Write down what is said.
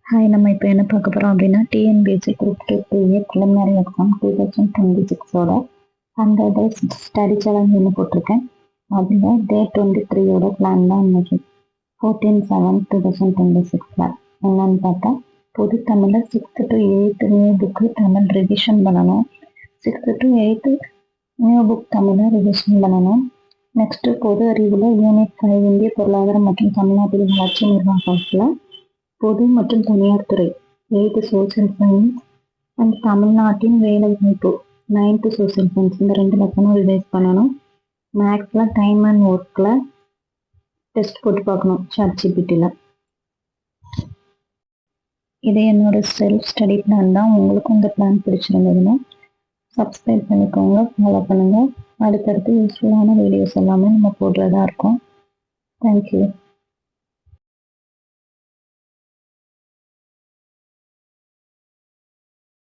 Hi, நம்ம இப்போ என்ன பார்க்க போகிறோம் அப்படின்னா TNPSC group 2 previous preliminary exam 2026ஓட 100 days ஸ்டடி சேலஞ்சுன்னு போட்டிருக்கேன். அதில் டே 23யோட பிளான் தான் இன்னைக்கு 14/7/2026 என்னன்னு பார்த்தா பொது தமிழில் 6th to 8th new book Tamil revision பண்ணணும். 6th to 8th new book தமிழை ரிவிஷன் பண்ணணும். நெக்ஸ்ட்டு பொது அறிவில் யூனிட் 5 இந்திய பொருளாதாரம் மற்றும் தமிழ்நாட்டின் வளர்ச்சி நிர்வாகத்தில் பொது மற்றும் தனியார் துறை 8th சோசியல் சயின்ஸ் அண்ட் தமிழ்நாட்டின் வேலைவாய்ப்பு 9th சோசியல் சயின்ஸ் இந்த 2 லெசனும் ரிவைஸ் பண்ணணும். மேக்ஸில் டைம் அண்ட் ஒர்க்கில் டெஸ்ட் போட்டு பார்க்கணும் ChatGPTல. இது என்னோட செல்ஃப் ஸ்டடி பிளான் தான். உங்களுக்கும் இந்த பிளான் பிடிச்சிருந்ததுன்னா சப்ஸ்கிரைப் பண்ணிக்கோங்க, ஃபாலோ பண்ணுங்கள். அடுத்தடுத்து யூஸ்ஃபுல்லான வீடியோஸ் எல்லாமே நம்ம போடுறதா இருக்கும். தேங்க்யூ.